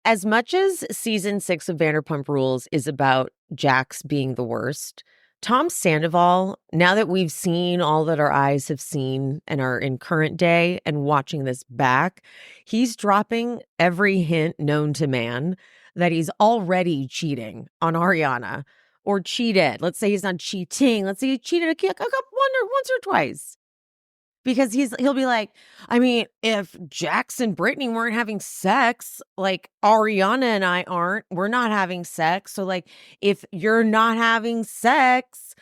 as much as season 6 of Vanderpump Rules is about Jax being the worst, Tom Sandoval, now that we've seen all that our eyes have seen and are in current day and watching this back, he's dropping every hint known to man that he's already cheating on Ariana or cheated. Let's say he's not cheating. Let's say he cheated once or twice. Because he'll be like, I mean, if Jax and Brittany weren't having sex, like Ariana and I aren't, we're not having sex. So like, if you're not having sex,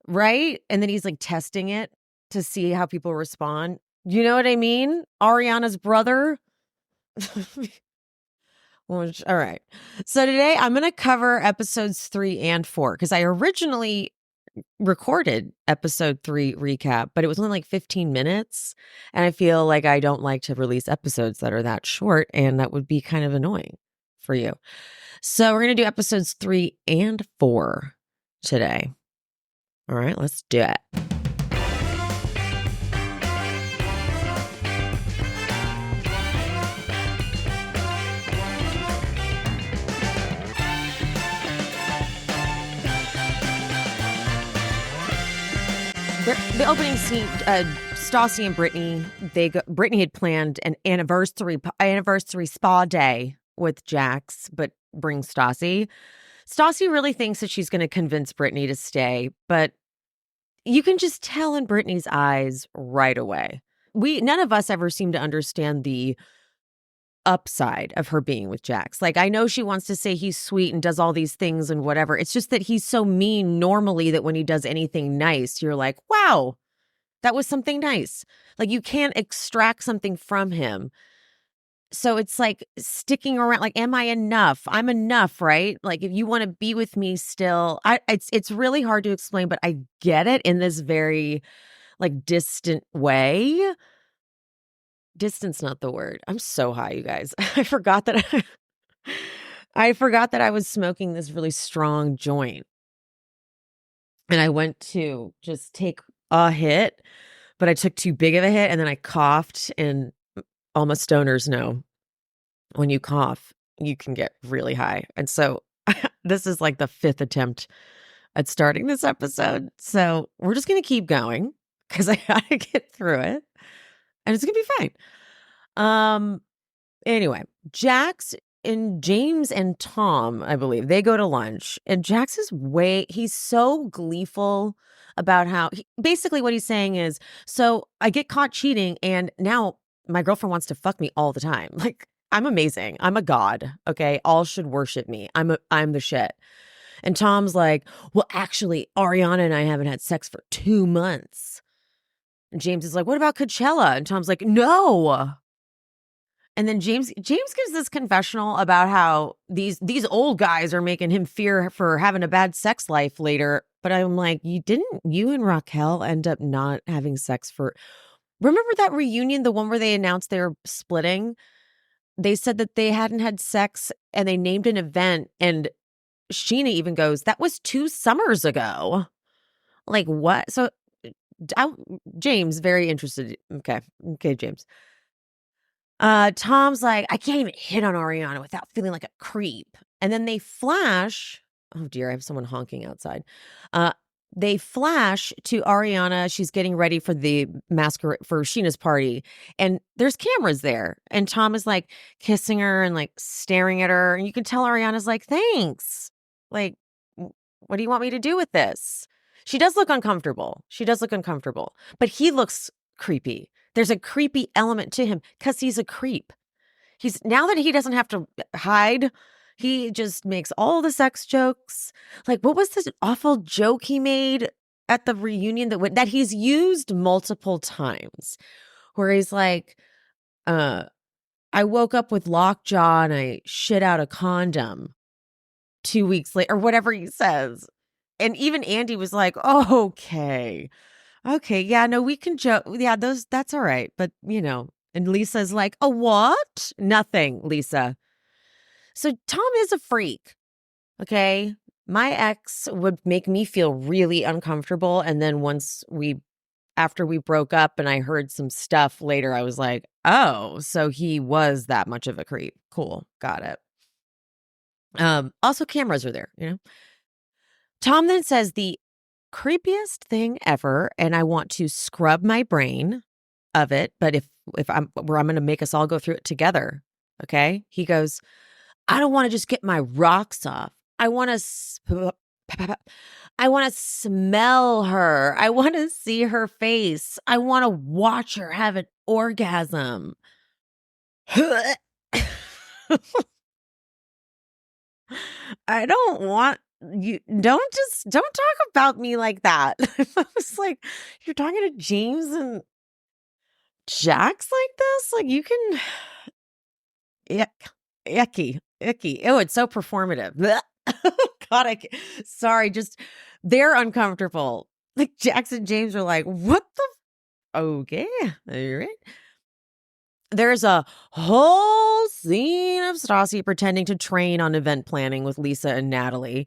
right? And then he's like testing it to see how people respond. You know what I mean? Ariana's brother. All right. So today I'm going to cover episodes 3 and 4 because I originally recorded episode 3 recap, but it was only like 15 minutes. And I feel like I don't like to release episodes that are that short, and that would be kind of annoying for you. So we're going to do episodes 3 and 4 today. All right, let's do it. The opening scene, Stassi and Brittany, Brittany had planned an anniversary spa day with Jax, but brings Stassi. Stassi really thinks that she's going to convince Brittany to stay, but you can just tell in Brittany's eyes right away. None of us ever seem to understand the upside of her being with Jax. Like, I know she wants to say he's sweet and does all these things and whatever. It's just that he's so mean normally that when he does anything nice, you're like, wow, that was something nice. Like, you can't extract something from him. So it's like sticking around, like, am I enough? I'm enough, right? Like, if you want to be with me still, it's really hard to explain, but I get it in this very like distant way. Distance, not the word. I'm so high, you guys. I forgot that I was smoking this really strong joint. And I went to just take a hit, but I took too big of a hit and then I coughed, and all my stoners know when you cough, you can get really high. And so this is like the 5th attempt at starting this episode. So we're just going to keep going because I got to get through it. And it's going to be fine. Anyway, Jax and James and Tom, I believe, they go to lunch, and Jax he's so gleeful about how basically what he's saying is, so I get caught cheating and now my girlfriend wants to fuck me all the time. Like, I'm amazing. I'm a god. Okay. All should worship me. I'm the shit. And Tom's like, well, actually, Ariana and I haven't had sex for 2 months. And James is like, what about Coachella? And Tom's like, no. And then James gives this confessional about how these old guys are making him fear for having a bad sex life later. But I'm like, you and Raquel end up not having sex for, remember that reunion, the one where they announced they were splitting? They said that they hadn't had sex and they named an event, and Sheena even goes, that was 2 summers ago. Like, what? So James, very interested. Okay, James. Tom's like, I can't even hit on Ariana without feeling like a creep. And then they flash. Oh dear, I have someone honking outside. They flash to Ariana. She's getting ready for the masquerade for Sheena's party, and there's cameras there. And Tom is like kissing her and like staring at her, and you can tell Ariana's like, thanks. Like, what do you want me to do with this? She does look uncomfortable. But he looks creepy. There's a creepy element to him because he's a creep. Now that he doesn't have to hide, he just makes all the sex jokes. Like, what was this awful joke he made at the reunion that he's used multiple times? Where he's like, I woke up with lockjaw and I shit out a condom 2 weeks later, or whatever he says. And even Andy was like, oh, okay, yeah, no, we can joke. Yeah, that's all right. But, and Lisa's like, a what? Nothing, Lisa. So Tom is a freak. Okay. My ex would make me feel really uncomfortable. And then after we broke up and I heard some stuff later, I was like, Oh, so he was that much of a creep. Cool. Got it. Also cameras are there, you know. Tom then says the creepiest thing ever, and I want to scrub my brain of it, but if I'm going to make us all go through it together, okay? He goes, "I don't want to just get my rocks off. I want to I want to smell her. I want to see her face. I want to watch her have an orgasm." I don't want you don't talk about me like that. I was like, "You're talking to James and Jax like this? Like you can yuck, icky. Oh, it's so performative." Blech. God, sorry, just they're uncomfortable. Like Jax and James are like, "What the okay, all right." There's a whole scene of Stassi pretending to train on event planning with Lisa and Natalie.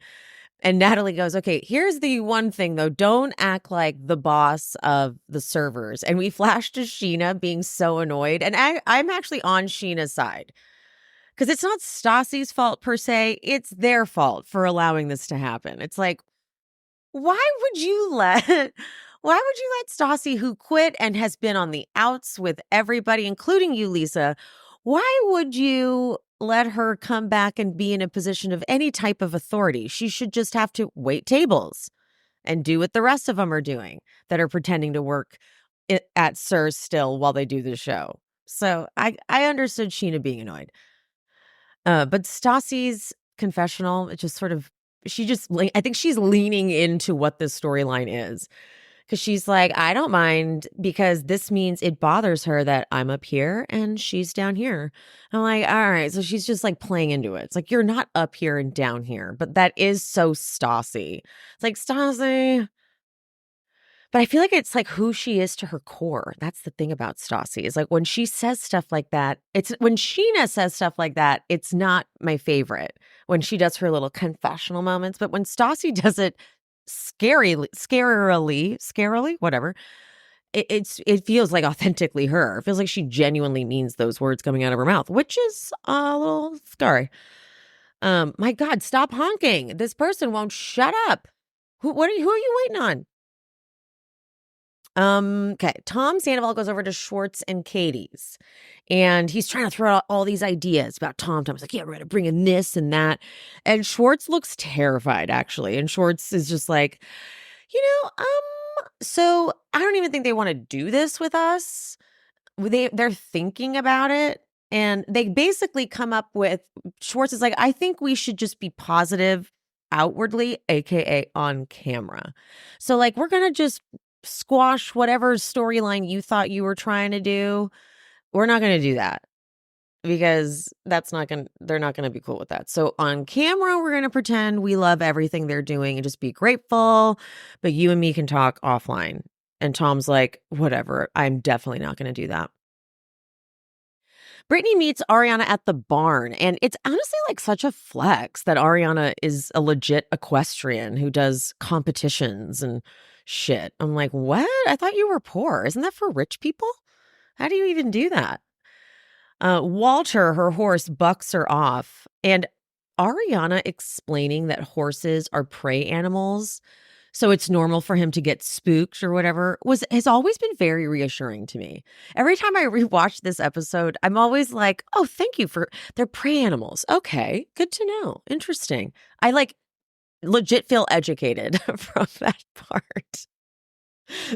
And Natalie goes, "Okay, here's the one thing though. Don't act like the boss of the servers." And we flash to Sheena being so annoyed. And I'm actually on Sheena's side because it's not Stassi's fault per se. It's their fault for allowing this to happen. It's like, why would you let Stassi, who quit and has been on the outs with everybody, including you, Lisa, why would you let her come back and be in a position of any type of authority? She should just have to wait tables and do what the rest of them are doing that are pretending to work at SIRS still while they do the show. So I understood Sheena being annoyed. But Stassi's confessional, it just sort of, I think she's leaning into what this storyline is. Because she's like, "I don't mind because this means it bothers her that I'm up here and she's down here." I'm like, all right. So she's just like playing into it. It's like, you're not up here and down here. But that is so Stassi. It's like, Stassi. But I feel like it's like who she is to her core. That's the thing about Stassi is like when she says stuff like that, when Sheena says stuff like that, it's not my favorite when she does her little confessional moments. But when Stassi does it scarily, whatever, it feels like authentically her. It feels like she genuinely means those words coming out of her mouth, which is a little scary. My God, stop honking. This person won't shut up. Who are you waiting on? Okay. Tom Sandoval goes over to Schwartz and Katie's and he's trying to throw out all these ideas about Tom. Tom's like, "Yeah, we're going to bring in this and that." And Schwartz looks terrified, actually. And Schwartz is just like, so I don't even think they want to do this with us. They're thinking about it. And they basically come up with, Schwartz is like, "I think we should just be positive outwardly, AKA on camera. So like, we're going to just squash whatever storyline you thought you were trying to do. We're not going to do that because they're not going to be cool with that. So on camera, we're going to pretend we love everything they're doing and just be grateful. But you and me can talk offline." And Tom's like, "Whatever. I'm definitely not going to do that." Brittany meets Ariana at the barn, and it's honestly like such a flex that Ariana is a legit equestrian who does competitions and shit. I'm like, what? I thought you were poor. Isn't that for rich people? How do you even do that? Walter, her horse, bucks her off, and Ariana explaining that horses are prey animals, so it's normal for him to get spooked or whatever, has always been very reassuring to me. Every time I rewatch this episode, I'm always like, "Oh, thank you they're prey animals. Okay, good to know. Interesting." I like legit feel educated from that part.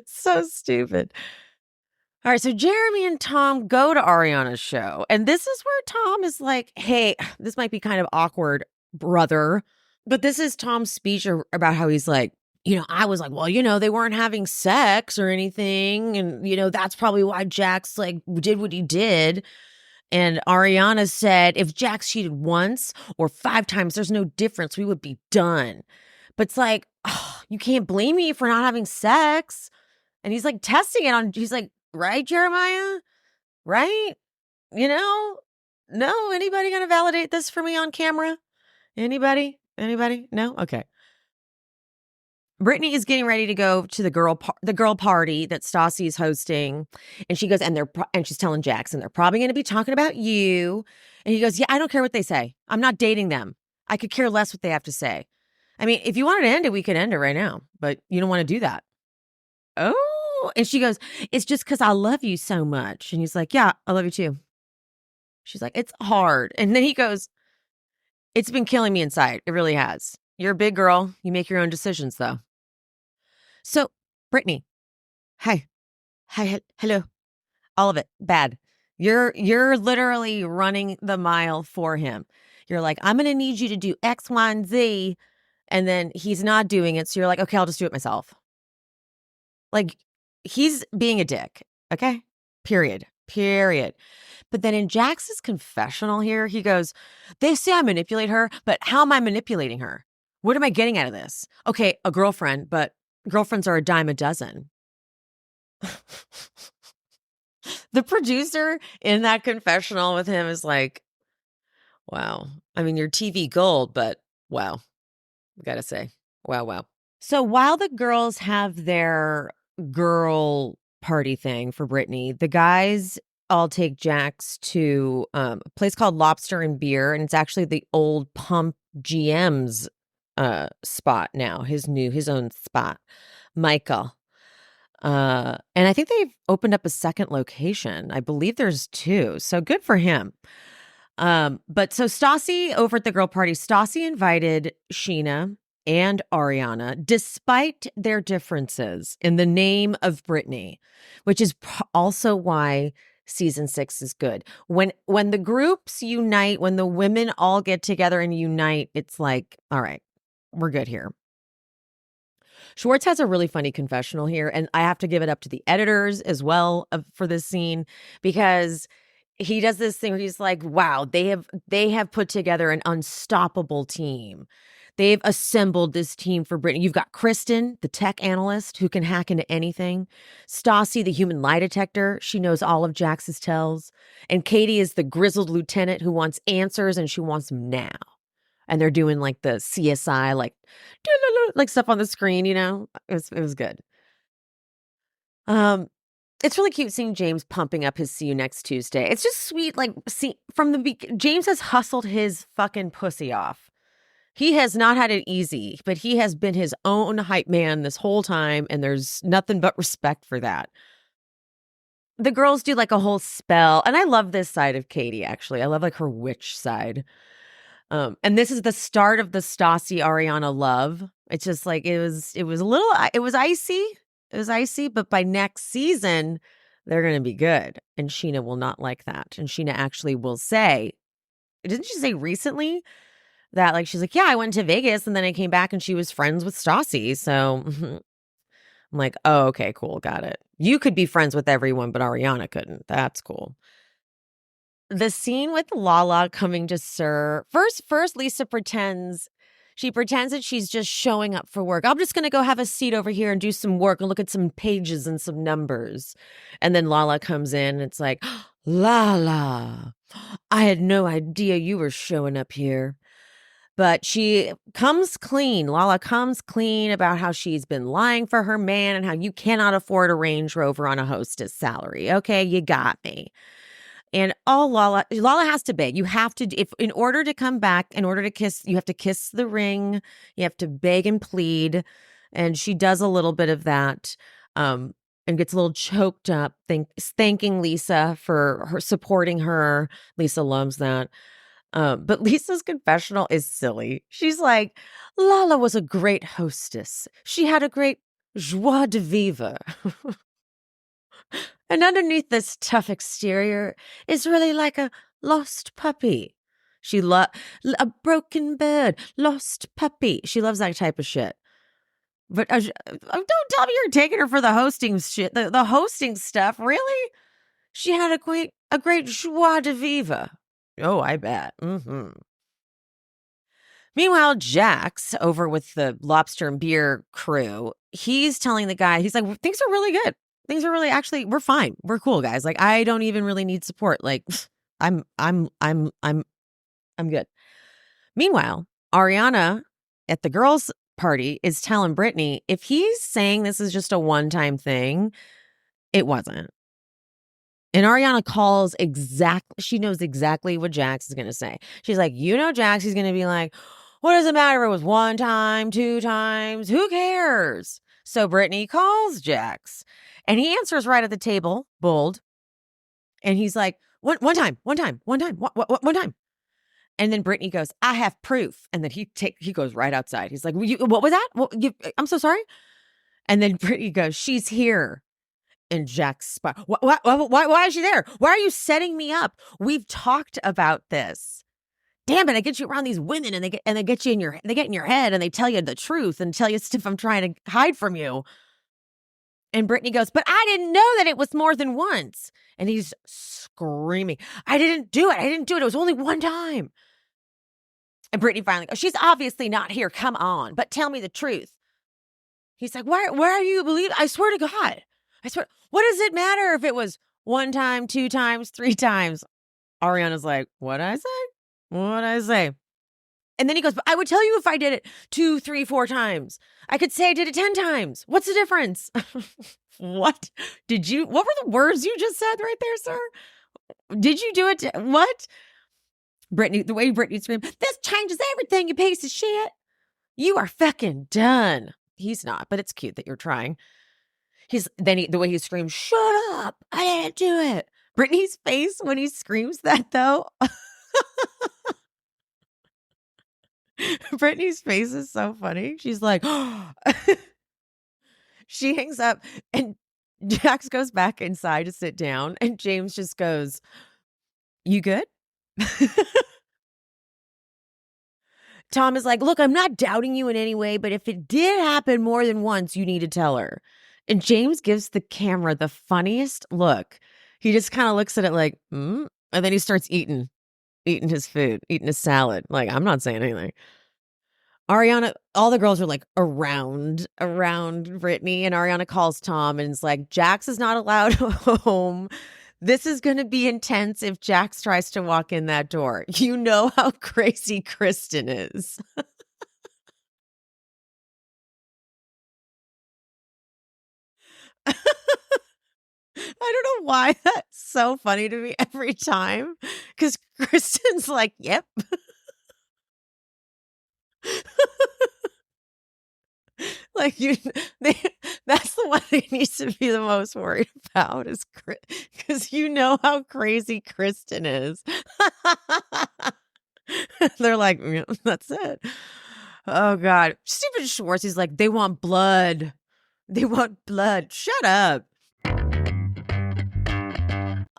So stupid. All right, so Jeremy and Tom go to Ariana's show, and this is where Tom is like, "Hey, this might be kind of awkward, brother." But this is Tom's speech about how he's like, "I was like, well, they weren't having sex or anything. And, that's probably why Jax like did what he did." And Ariana said, "If Jax cheated once or 5 times, there's no difference. We would be done." But it's like, oh, you can't blame me for not having sex. And he's like testing it he's like, "Right, Jeremiah? Right? You know, no, anybody going to validate this for me on camera? Anybody? No? Okay. Brittany is getting ready to go to the girl party that Stassi's hosting, and she goes, and she's telling Jackson they're probably going to be talking about you, and he goes, "Yeah, I don't care what they say. I'm not dating them. I could care less what they have to say. I mean, if you wanted to end it, we could end it right now, but you don't want to do that." Oh, and she goes, "It's just because I love you so much," and he's like, "Yeah, I love you too." She's like, "It's hard," and then he goes, "It's been killing me inside. It really has. You're a big girl. You make your own decisions, though." So, Brittany, hi. Hello. All of it. Bad. You're literally running the mile for him. You're like, "I'm gonna need you to do X, Y, and Z." And then he's not doing it. So you're like, "Okay, I'll just do it myself." Like, he's being a dick. Okay. Period. But then in Jax's confessional here, he goes, "They say I manipulate her, but how am I manipulating her? What am I getting out of this? Okay, a girlfriend, but girlfriends are a dime a dozen." The producer in that confessional with him is like, wow. I mean, you're TV gold, but wow. Gotta say, wow. So while the girls have their girl party thing for Brittany, the guys all take Jax to a place called Lobster and Beer, and it's actually the old Pump GM's spot now, his own spot, Michael. And I think they've opened up a second location. I believe there's two. So good for him. But so Stassi over at the girl party, Stassi invited Sheena and Ariana, despite their differences, in the name of Brittany, which is also why season 6 is good. When the groups unite, when the women all get together and unite, it's like, all right, we're good here. Schwartz has a really funny confessional here, and I have to give it up to the editors as well for this scene, because he does this thing where he's like, "Wow, they have put together an unstoppable team. They've assembled this team for Brittany. You've got Kristen, the tech analyst who can hack into anything. Stassi, the human lie detector. She knows all of Jax's tells. And Katie is the grizzled lieutenant who wants answers, and she wants them now." And they're doing like the CSI, like stuff on the screen, you know? It was good. It's really cute seeing James pumping up his "see you next Tuesday." It's just sweet, like, see, from the James has hustled his fucking pussy off. He has not had it easy, but he has been his own hype man this whole time, and there's nothing but respect for that. The girls do like a whole spell, and I love this side of Katie, actually. I love like her witch side. And this is the start of the Stassi Ariana love. It's just like it was a little it was icy. It was icy, but by next season, they're gonna be good. And Sheena will not like that. And Sheena actually will say, didn't she say recently that, like, she's like, "Yeah, I went to Vegas and then I came back and she was friends with Stassi." So I'm like, "Oh, okay, cool, got it. You could be friends with everyone, but Ariana couldn't. That's cool." The scene with Lala coming to Sir, first Lisa pretends that she's just showing up for work. "I'm just gonna go have a seat over here and do some work and look at some pages and some numbers." And then Lala comes in and it's like, "Lala, I had no idea you were showing up here." But she comes clean. Lala comes clean about how she's been lying for her man and how you cannot afford a Range Rover on a hostess salary. Okay, you got me. And all Lala has to beg. You have to, if in order to come back, in order to kiss, you have to kiss the ring. You have to beg and plead. And she does a little bit of that, and gets a little choked up, thanking Lisa for her supporting her. Lisa loves that. But Lisa's confessional is silly. She's like, "Lala was a great hostess. She had a great joie de vivre." And underneath this tough exterior is really like a lost puppy. A broken bird, lost puppy. She loves that type of shit. But don't tell me you're taking her for the hosting shit. The hosting stuff, really? She had a great joie de vivre. Oh, I bet. Meanwhile, Jax, over with the Lobster and Beer crew, he's telling the guy, he's like, "Things are really good. Things are really, actually, we're fine. We're cool, guys. Like, I don't even really need support. Like, I'm good." Meanwhile, Ariana at the girls' party is telling Brittany, if he's saying this is just a one-time thing, it wasn't. And Ariana calls she knows exactly what Jax is going to say. She's like, Jax is going to be like, what does it matter if it was 1 time, 2 times? Who cares? So Brittany calls Jax and he answers right at the table, bold. And he's like, one time. And then Brittany goes, I have proof. And then he goes right outside. He's like, what was that? I'm so sorry. And then Brittany goes, she's here. And Jax, why is she there? Why are you setting me up? We've talked about this. Damn it, I get you around these women and they get in your head and they tell you the truth and tell you stuff I'm trying to hide from you. And Brittany goes, but I didn't know that it was more than once. And he's screaming, I didn't do it. It was only 1 time. And Brittany finally goes, she's obviously not here. Come on, but tell me the truth. He's like, why are you believe? I swear to God. I swear. What does it matter if it was 1 time, 2 times, 3 times? Ariana's like, what'd I say? And then he goes, but I would tell you if I did it 2, 3, 4 times. I could say I did it 10 times. What's the difference? What were the words you just said right there, sir? Did you do it? What? Brittany, the way Brittany screamed, this changes everything, you piece of shit. You are fucking done. He's not, but it's cute that you're trying. The way he screams, shut up, I didn't do it. Brittany's face when he screams that, though. Brittany's face is so funny. She's like, she hangs up and Jax goes back inside to sit down and James just goes, you good? Tom is like, look, I'm not doubting you in any way, but if it did happen more than once, you need to tell her. And James gives the camera the funniest look. He just kind of looks at it like, and then he starts eating his food, eating his salad. Like, I'm not saying anything. Ariana, all the girls are like around Brittany, and Ariana calls Tom and is like, Jax is not allowed home. This is going to be intense if Jax tries to walk in that door. You know how crazy Kristen is. I don't know why that's so funny to me every time, because Kristen's like, yep. Like that's the one he needs to be the most worried about is because you know how crazy Kristen is. They're like, that's it. Oh God, Stephen Schwartz. He's like, they want blood. They want blood. Shut up.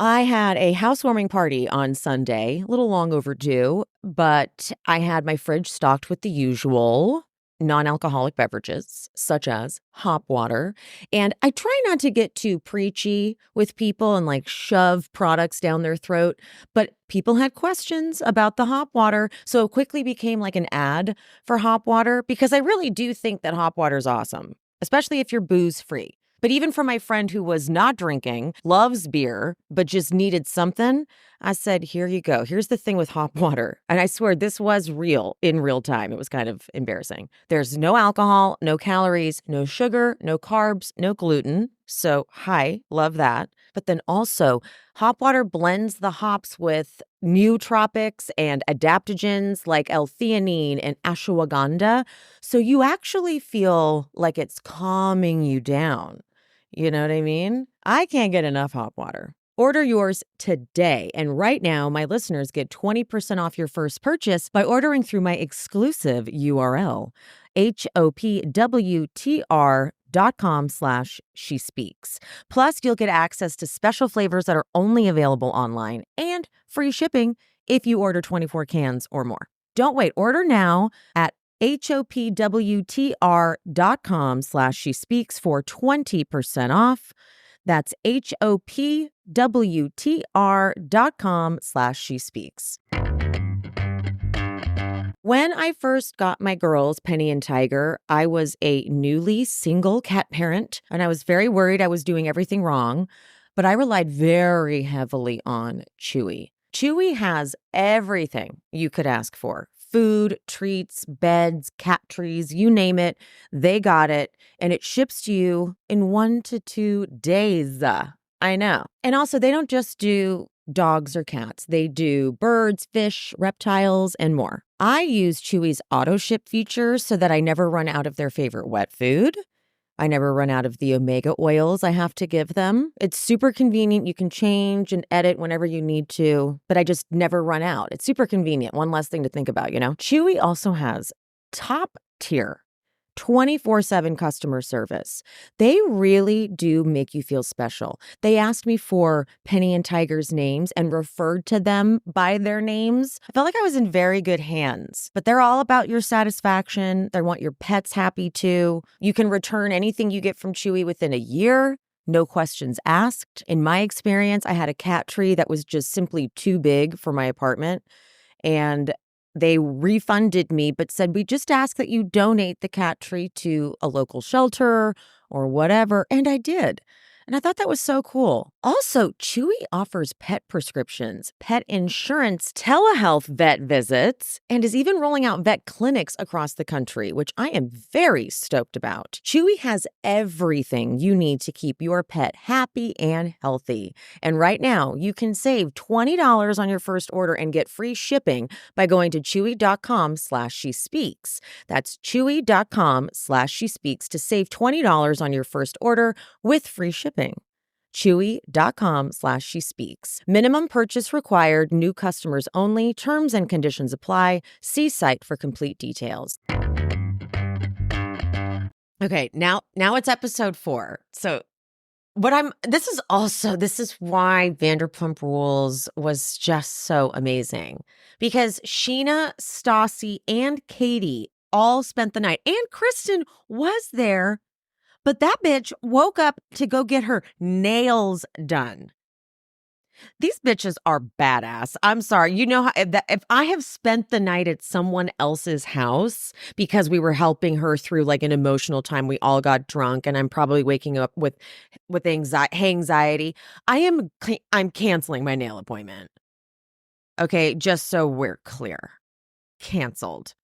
I had a housewarming party on Sunday, a little long overdue, but I had my fridge stocked with the usual non-alcoholic beverages, such as hop water. And I try not to get too preachy with people and like shove products down their throat, but people had questions about the hop water. So it quickly became like an ad for hop water because I really do think that hop water is awesome, especially if you're booze free. But even for my friend who was not drinking, loves beer, but just needed something, I said, here you go. Here's the thing with hop water. And I swear this was real in real time. It was kind of embarrassing. There's no alcohol, no calories, no sugar, no carbs, no gluten. So, hi, love that. But then also, hop water blends the hops with nootropics and adaptogens like L-theanine and ashwagandha. So you actually feel like it's calming you down. You know what I mean? I can't get enough hop water. Order yours today. And right now, my listeners get 20% off your first purchase by ordering through my exclusive URL, hopwtr.com/she speaks. Plus, you'll get access to special flavors that are only available online and free shipping if you order 24 cans or more. Don't wait. Order now at hopwtr.com/she speaks for 20% off. That's hopwtr.com/she speaks. When I first got my girls, Penny and Tiger, I was a newly single cat parent, and I was very worried I was doing everything wrong, but I relied very heavily on Chewy. Chewy has everything you could ask for. Food, treats, beds, cat trees, you name it, they got it. And it ships to you in 1 to 2 days. I know. And also, they don't just do dogs or cats. They do birds, fish, reptiles, and more. I use Chewy's auto ship feature so that I never run out of their favorite wet food. I never run out of the omega oils I have to give them. It's super convenient. You can change and edit whenever you need to, but I just never run out. It's super convenient. One less thing to think about, you know? Chewy also has top tier 24/7 customer service. They really do make you feel special. They asked me for Penny and Tiger's names and referred to them by their names. I felt like I was in very good hands, but they're all about your satisfaction. They want your pets happy too. You can return anything you get from Chewy within a year. No questions asked. In my experience, I had a cat tree that was just simply too big for my apartment, and they refunded me, but said, we just ask that you donate the cat tree to a local shelter or whatever. And I did. And I thought that was so cool. Also, Chewy offers pet prescriptions, pet insurance, telehealth vet visits, and is even rolling out vet clinics across the country, which I am very stoked about. Chewy has everything you need to keep your pet happy and healthy. And right now, you can save $20 on your first order and get free shipping by going to chewy.com/she-speaks. That's chewy.com/she-speaks to save $20 on your first order with free shipping. Chewy.com/she-speaks. Minimum purchase required. New customers only. Terms and conditions apply. See site for complete details. Okay, now it's episode 4. So this is why Vanderpump Rules was just so amazing, because Sheena, Stassi, and Katie all spent the night, and Kristen was there. But that bitch woke up to go get her nails done. These bitches are badass. I'm sorry. You know, if I have spent the night at someone else's house because we were helping her through like an emotional time, we all got drunk, and I'm probably waking up with anxiety. I'm canceling my nail appointment. Okay, just so we're clear. Canceled.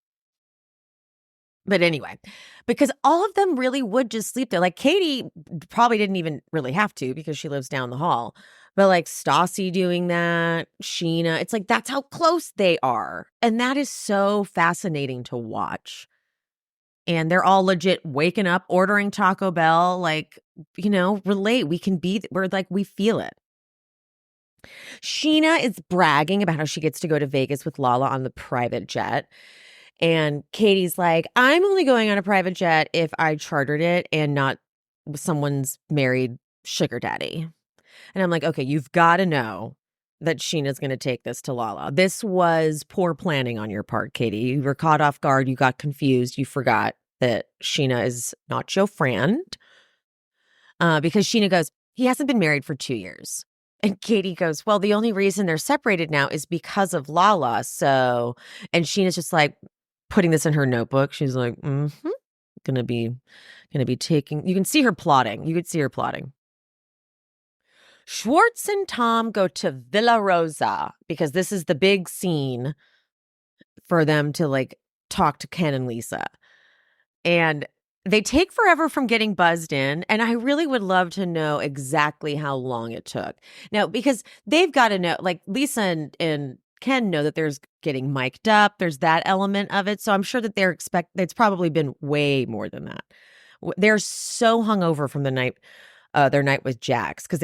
But anyway, because all of them really would just sleep there. Like Katie probably didn't even really have to because she lives down the hall. But like Stassi doing that, Sheena, it's like that's how close they are. And that is so fascinating to watch. And they're all legit waking up, ordering Taco Bell, like, you know, relate. We feel it. Sheena is bragging about how she gets to go to Vegas with Lala on the private jet. And Katie's like, I'm only going on a private jet if I chartered it and not someone's married sugar daddy. And I'm like, okay, you've got to know that Sheena's going to take this to Lala. This was poor planning on your part, Katie. You were caught off guard. You got confused. You forgot that Sheena is not your friend. Because Sheena goes, he hasn't been married for 2 years. And Katie goes, well, the only reason they're separated now is because of Lala. So, and Sheena's just like, putting this in her notebook. She's like, gonna be taking, you can see her plotting. You could see her plotting. Schwartz and Tom go to Villa Rosa because this is the big scene for them to like talk to Ken and Lisa. And they take forever from getting buzzed in. And I really would love to know exactly how long it took. Now, because they've got to know, like Lisa and Ken know that there's getting mic'd up. There's that element of it. So I'm sure that it's probably been way more than that. They're so hungover from their night with Jax because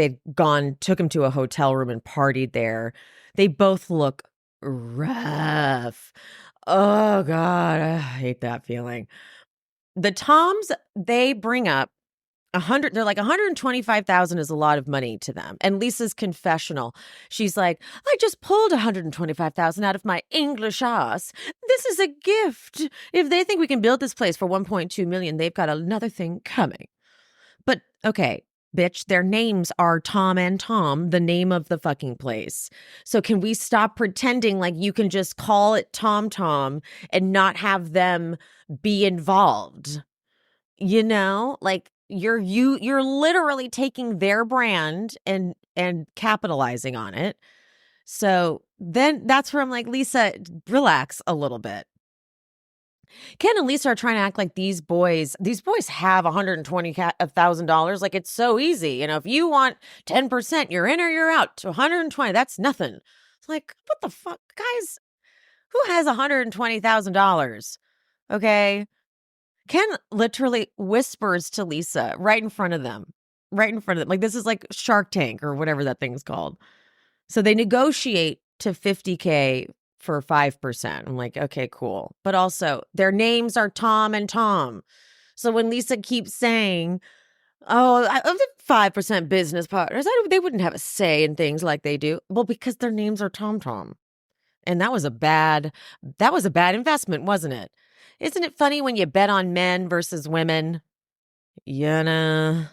took him to a hotel room and partied there. They both look rough. Oh God, I hate that feeling. The Toms, they bring up 100, they're like 125,000 is a lot of money to them. And Lisa's confessional, she's like, I just pulled 125,000 out of my English ass. This is a gift. If they think we can build this place for 1.2 million, they've got another thing coming. But okay, bitch, their names are Tom and Tom, the name of the fucking place. So can we stop pretending like you can just call it Tom Tom and not have them be involved? You know, like you're literally taking their brand and capitalizing on it. So then that's where I'm like, Lisa, relax a little bit. Ken and Lisa are trying to act like these boys have $120,000. Like, it's so easy. You know, if you want 10%, you're in or you're out. To 120, that's nothing. It's like, what the fuck? Guys, who has $120,000? Okay. Ken literally whispers to Lisa right in front of them. Right in front of them. Like, this is like Shark Tank or whatever that thing's called. So they negotiate to $50K for 5%. I'm like, okay, cool. But also, their names are Tom and Tom. So when Lisa keeps saying, oh, of the 5% business partners, they wouldn't have a say in things like they do. Well, because their names are Tom Tom. And that was a bad investment, wasn't it? Isn't it funny when you bet on men versus women? You know.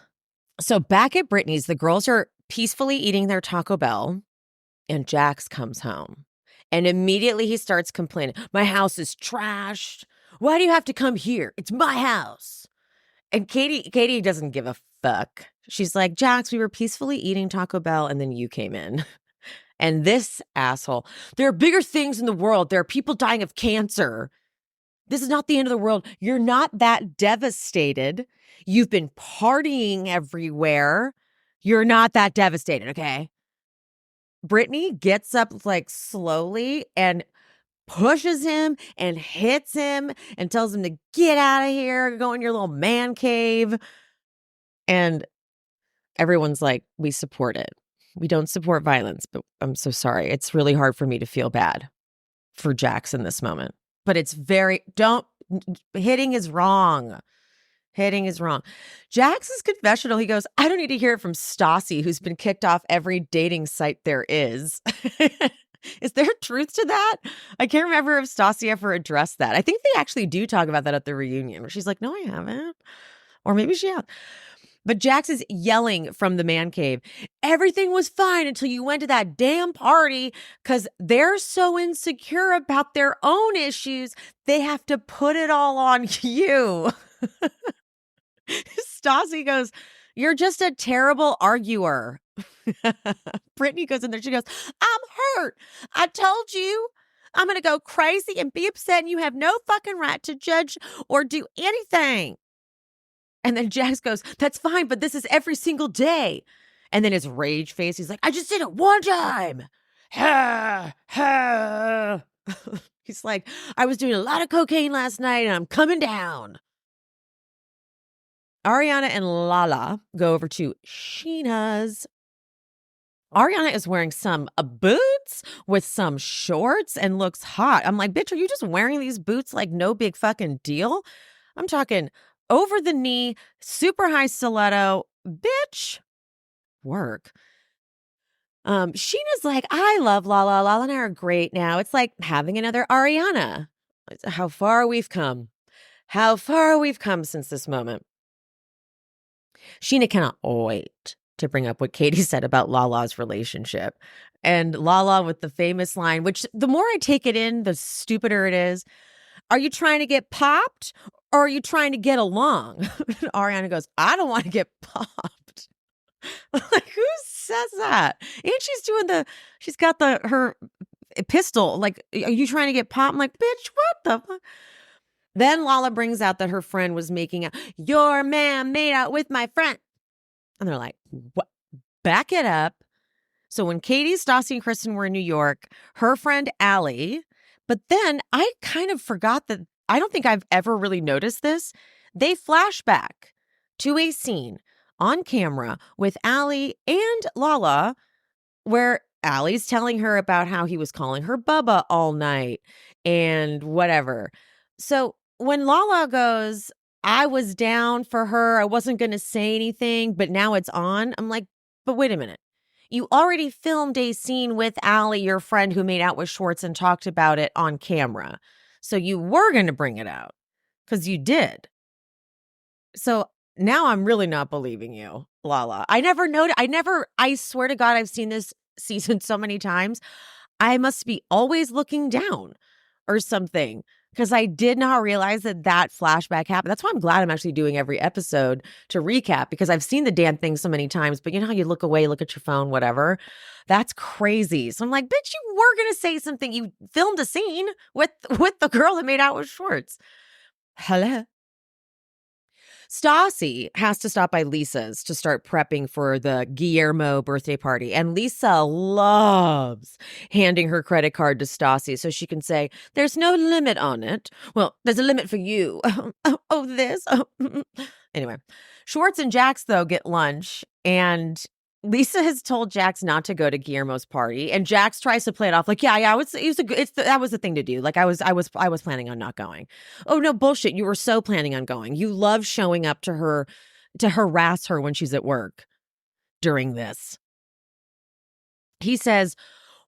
So back at Brittany's, the girls are peacefully eating their Taco Bell, and Jax comes home. And immediately he starts complaining. My house is trashed. Why do you have to come here? It's my house. And Katie doesn't give a fuck. She's like, Jax, we were peacefully eating Taco Bell and then you came in. And this asshole, there are bigger things in the world. There are people dying of cancer. This is not the end of the world. You're not that devastated. You've been partying everywhere. You're not that devastated, okay? Brittany gets up like slowly and pushes him and hits him and tells him to get out of here, go in your little man cave. And everyone's like, we support it. We don't support violence, but I'm so sorry. It's really hard for me to feel bad for Jax in this moment. But it's hitting is wrong. Hitting is wrong. Jax's confessional, he goes, I don't need to hear it from Stassi, who's been kicked off every dating site there is. Is there truth to that? I can't remember if Stassi ever addressed that. I think they actually do talk about that at the reunion, where she's like, no, I haven't. Or maybe she has. But Jax is yelling from the man cave. Everything was fine until you went to that damn party, because they're so insecure about their own issues, they have to put it all on you. Stassi goes, you're just a terrible arguer. Brittany goes in there. She goes, I'm hurt. I told you I'm going to go crazy and be upset, and you have no fucking right to judge or do anything. And then Jax goes, that's fine, but this is every single day. And then his rage face, he's like, I just did it one time. He's like, I was doing a lot of cocaine last night and I'm coming down. Ariana and Lala go over to Sheena's. Ariana is wearing some boots with some shorts and looks hot. I'm like, bitch, are you just wearing these boots like no big fucking deal? I'm talking over the knee, super high stiletto, bitch. Work. Sheena's like, I love Lala. Lala and I are great now. It's like having another Ariana. How far we've come. How far we've come since this moment. Sheena cannot wait to bring up what Katie said about Lala's relationship. And Lala with the famous line, which the more I take it in, the stupider it is. Are you trying to get popped or are you trying to get along? Ariana goes, I don't want to get popped. Like, who says that? And she's got her pistol. Like, are you trying to get popped? I'm like, bitch, what the fuck? Then Lala brings out that her friend was making out. Your man made out with my friend. And they're like, what? Back it up. So when Katie, Stassi, and Kristen were in New York, her friend Allie, but then I kind of forgot that, I don't think I've ever really noticed this. They flash back to a scene on camera with Allie and Lala where Allie's telling her about how he was calling her Bubba all night and whatever. So when Lala goes, I was down for her, I wasn't going to say anything, but now it's on. I'm like, but wait a minute. You already filmed a scene with Allie, your friend who made out with Schwartz, and talked about it on camera. So you were going to bring it out because you did. So now I'm really not believing you, Lala. I swear to God, I've seen this season so many times. I must be always looking down. or something. Because I did not realize that flashback happened. That's why I'm glad I'm actually doing every episode to recap, because I've seen the damn thing so many times. But you know how you look away, look at your phone, whatever. That's crazy. So I'm like, bitch, you were gonna say something. You filmed a scene with the girl that made out with Schwartz. Hello. Stassi has to stop by Lisa's to start prepping for the Guillermo birthday party. And Lisa loves handing her credit card to Stassi so she can say, there's no limit on it. Well, there's a limit for you. This. Anyway, Schwartz and Jax, though, get lunch. And Lisa has told Jax not to go to Guillermo's party, and Jax tries to play it off like, yeah, that was the thing to do. Like I was planning on not going. Oh no, bullshit! You were so planning on going. You love showing up to her to harass her when she's at work during this. He says,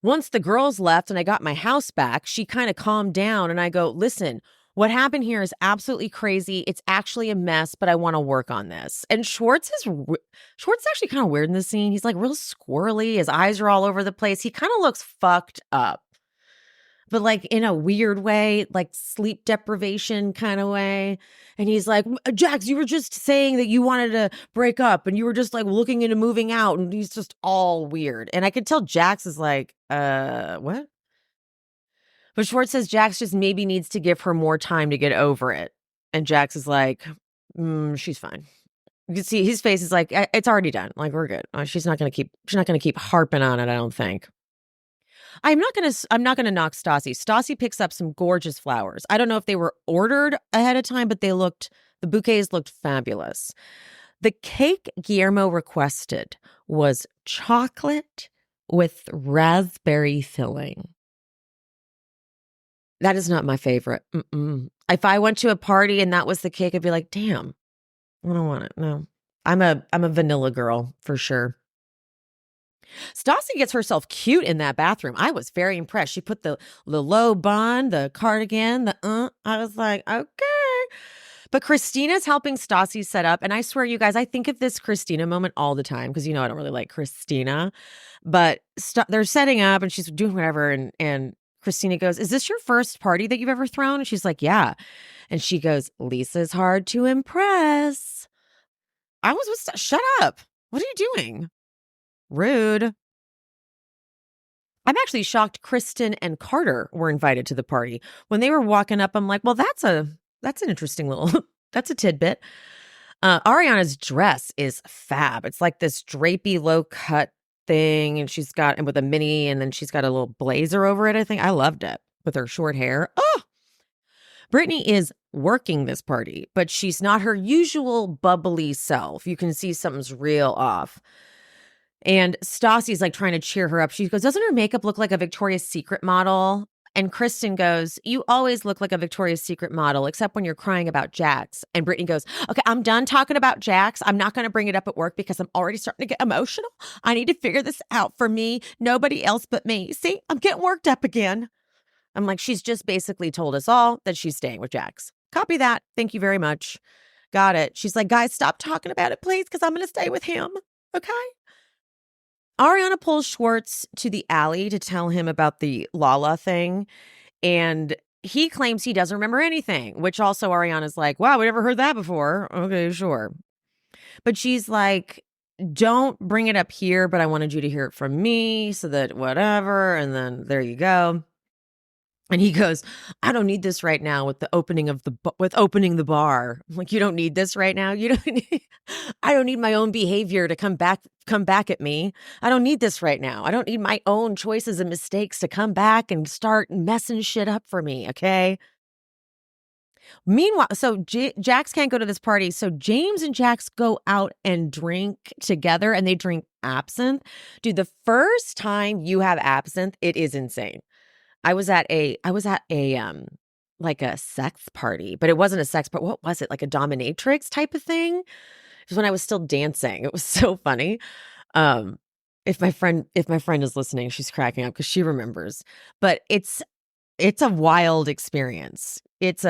once the girls left and I got my house back, she kind of calmed down, and I go, listen. What happened here is absolutely crazy. It's actually a mess, but I want to work on this. And Schwartz is actually kind of weird in this scene. He's like real squirrely. His eyes are all over the place. He kind of looks fucked up, but like in a weird way, like sleep deprivation kind of way. And he's like, Jax, you were just saying that you wanted to break up and you were just like looking into moving out. And he's just all weird. And I could tell Jax is like, what? But Schwartz says Jax just maybe needs to give her more time to get over it. And Jax is like, she's fine. You can see his face is like, it's already done. Like, we're good. She's not going to keep harping on it, I don't think. I'm not going to knock Stassi. Stassi picks up some gorgeous flowers. I don't know if they were ordered ahead of time, but the bouquets looked fabulous. The cake Guillermo requested was chocolate with raspberry filling. That is not my favorite. If I went to a party and that was the cake, I'd be like, damn, I don't want it. No, I'm a vanilla girl for sure. Stassi gets herself cute in that bathroom. I was very impressed. She put the low bun, the cardigan, I was like, okay. But Christina's helping Stassi set up. And I swear, you guys, I think of this Christina moment all the time because, I don't really like Christina. But they're setting up and she's doing whatever. And Christina goes, is this your first party that you've ever thrown? And she's like, yeah. And she goes, Lisa's hard to impress. Shut up. What are you doing? Rude. I'm actually shocked Kristen and Carter were invited to the party. When they were walking up, I'm like, well, that's an interesting that's a tidbit. Ariana's dress is fab. It's like this drapey low cut thing, and with a mini, and then she's got a little blazer over it. I think I loved it with her short hair. Oh, Brittany is working this party, but she's not her usual bubbly self. You can see something's real off. And Stassi's like trying to cheer her up. She goes, doesn't her makeup look like a Victoria's Secret model? And Kristen goes, you always look like a Victoria's Secret model, except when you're crying about Jax. And Brittany goes, okay, I'm done talking about Jax. I'm not going to bring it up at work because I'm already starting to get emotional. I need to figure this out for me. Nobody else but me. See, I'm getting worked up again. I'm like, she's just basically told us all that she's staying with Jax. Copy that. Thank you very much. Got it. She's like, guys, stop talking about it, please, because I'm going to stay with him. Okay? Ariana pulls Schwartz to the alley to tell him about the Lala thing, and he claims he doesn't remember anything, which also Ariana's like, wow, we never heard that before. Okay, sure. But she's like, don't bring it up here, but I wanted you to hear it from me so that whatever, and then there you go. And he goes, I don't need this right now with opening the bar. I'm like, you don't need this right now. I don't need my own behavior to come back at me. I don't need this right now. I don't need my own choices and mistakes to come back and start messing shit up for me. Okay. Meanwhile, so Jax can't go to this party. So James and Jax go out and drink together, and they drink absinthe. Dude, the first time you have absinthe, it is insane. I was at a like a sex party, but it wasn't a sex party. What was it? Like a dominatrix type of thing? It was when I was still dancing. It was so funny. If my friend is listening, she's cracking up because she remembers. But it's a wild experience. It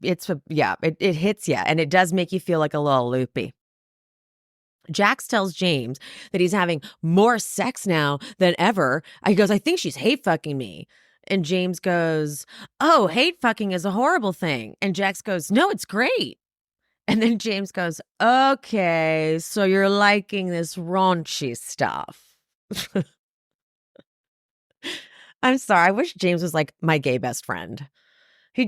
hits you, and it does make you feel like a little loopy. Jax tells James that he's having more sex now than ever. He goes, I think she's hate fucking me. And James goes, oh, hate fucking is a horrible thing. And Jax goes, no, it's great. And then James goes, okay, so you're liking this raunchy stuff. I'm sorry. I wish James was like my gay best friend. He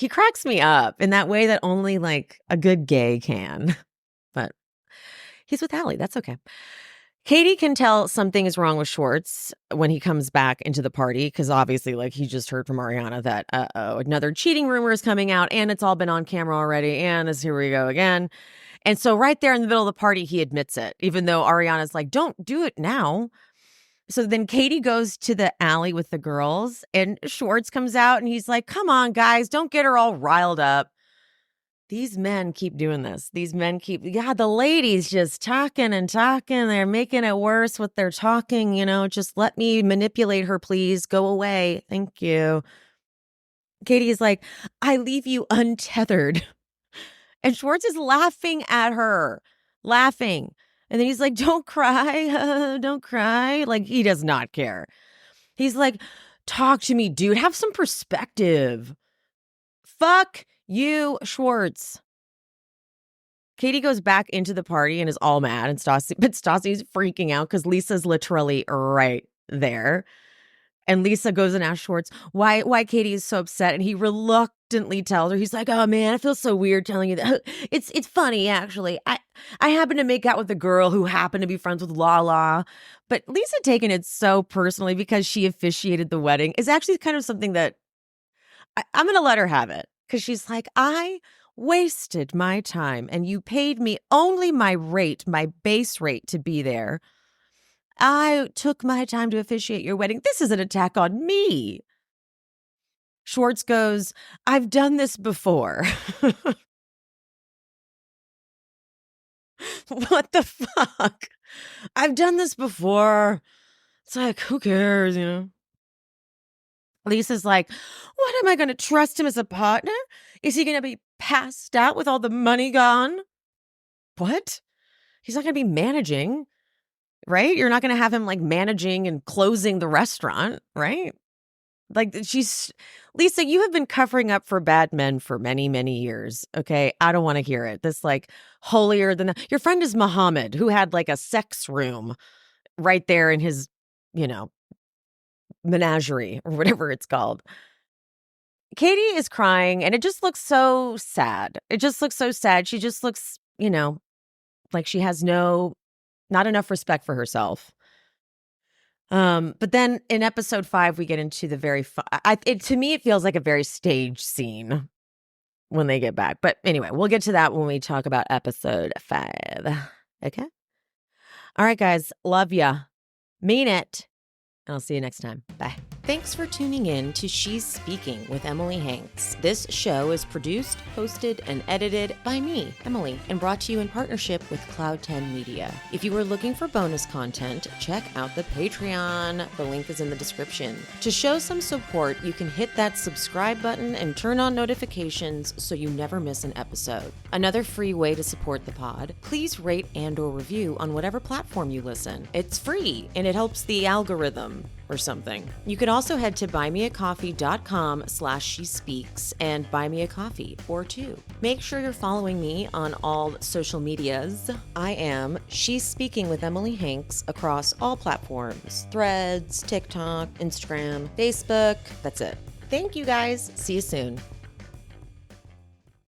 cracks me up in that way that only like a good gay can. But he's with Allie. That's okay. Katie can tell something is wrong with Schwartz when he comes back into the party because obviously, like, he just heard from Ariana that, another cheating rumor is coming out and it's all been on camera already. And here we go again. And so right there in the middle of the party, he admits it, even though Ariana's like, don't do it now. So then Katie goes to the alley with the girls and Schwartz comes out and he's like, come on, guys, don't get her all riled up. These men keep doing this. These men keep, the ladies just talking and talking. They're making it worse with their talking, just let me manipulate her, please. Go away. Thank you. Katie is like, I leave you untethered. And Schwartz is laughing at her, laughing. And then he's like, don't cry. Don't cry. Like, he does not care. He's like, talk to me, dude. Have some perspective. Fuck you, Schwartz. Katie goes back into the party and is all mad, and Stassi's freaking out because Lisa's literally right there. And Lisa goes and asks Schwartz why Katie is so upset, and he reluctantly tells her, he's like, oh man, I feel so weird telling you that. It's funny, actually. I happened to make out with a girl who happened to be friends with Lala. But Lisa taking it so personally because she officiated the wedding is actually kind of something that I'm going to let her have it. Because she's like, I wasted my time and you paid me only my base rate to be there. I took my time to officiate your wedding. This is an attack on me. Schwartz goes, I've done this before. What the fuck? I've done this before. It's like, who cares, Lisa's like, what, am I going to trust him as a partner? Is he going to be passed out with all the money gone? What? He's not going to be managing, right? You're not going to have him like managing and closing the restaurant, right? Like Lisa, you have been covering up for bad men for many, many years. Okay. I don't want to hear it. This like holier than your friend is Muhammad, who had like a sex room right there in his, menagerie or whatever it's called. Katie is crying and it just looks so sad. It just looks so sad. She just looks, like she has not enough respect for herself. But then in episode 5, we get into the very, to me, it feels like a very staged scene when they get back. But anyway, we'll get to that when we talk about episode 5. Okay. All right, guys. Love ya. Mean it. I'll see you next time. Bye. Thanks for tuning in to She's Speaking with Emily Hanks. This show is produced, hosted, and edited by me, Emily, and brought to you in partnership with Cloud 10 Media. If you are looking for bonus content, check out the Patreon. The link is in the description. To show some support, you can hit that subscribe button and turn on notifications so you never miss an episode. Another free way to support the pod, please rate and/or review on whatever platform you listen. It's free, and it helps the algorithm or something. You can also head to buymeacoffee.com/shespeaks and buy me a coffee or two. Make sure you're following me on all social medias. I am She's Speaking with Emily Hanks across all platforms: Threads, TikTok, Instagram, Facebook. That's it. Thank you guys. See you soon.